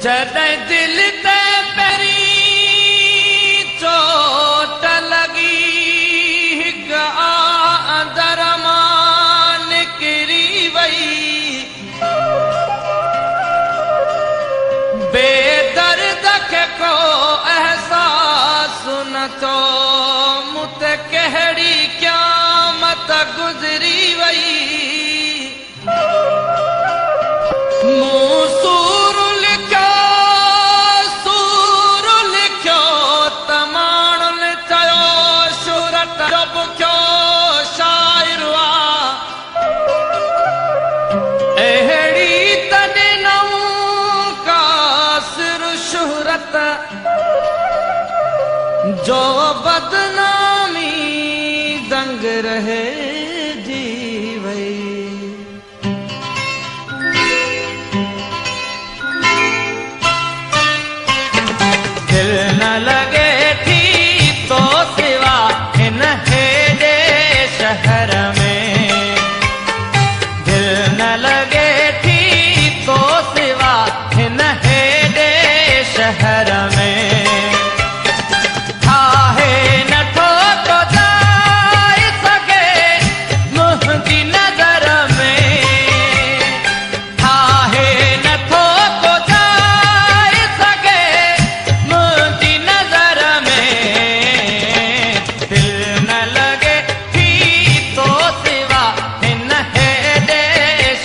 जॾहिं दिल ते पहिरीं चोट लॻी हिक अंदर मां निकिरी वई बेदर्द खे को अहसासु न थियो मूं ते कहिड़ी क़यामत गुज़री वई जो बदनामी दंग रहे जी वई दिल न लगे थी तो सिवा हिन हेॾे शहर में दिल न लगे थी तो सिवा हिन हेॾे शहर में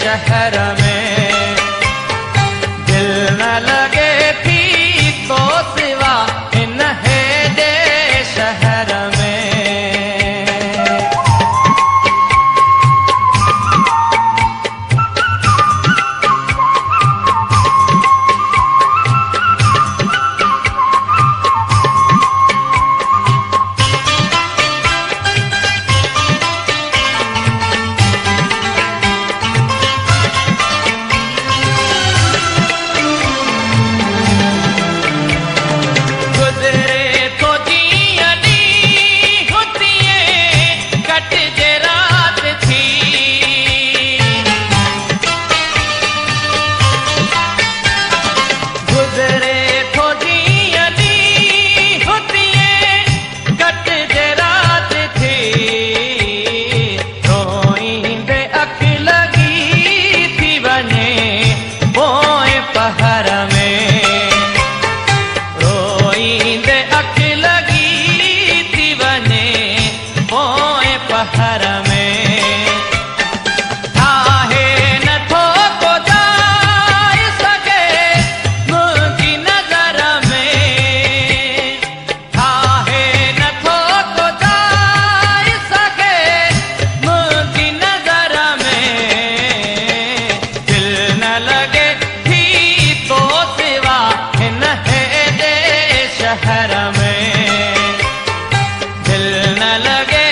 शहर में दिल न लगे थी तो सिवा हिन हेॾे शहर में पहर में आहे नथो को जाए सके मुंहिंजी नज़र में आहे नथो को जाए सके मुंहिंजी नज़र में दिल न लगे थी तो सिवा हिन हेॾे शहर में दिल न लगे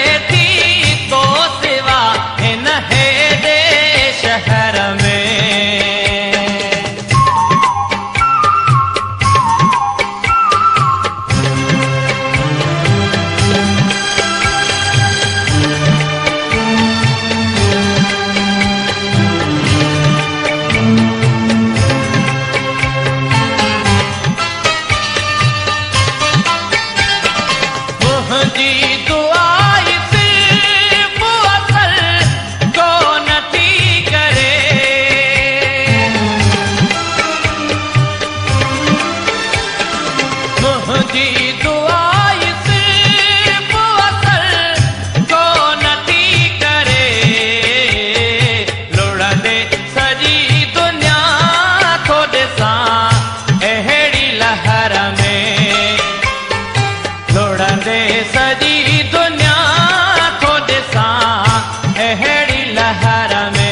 शहर में मुंहिंजी दुआ मुंहिंजी दुआ सिर्फ़ असर को नथी करे लुड़ंदे सॼी दुनिया थो ॾिसां अहिड़ी लहर में लुड़ंदे सॼी दुनिया थो ॾिसां अहिड़ी लहर में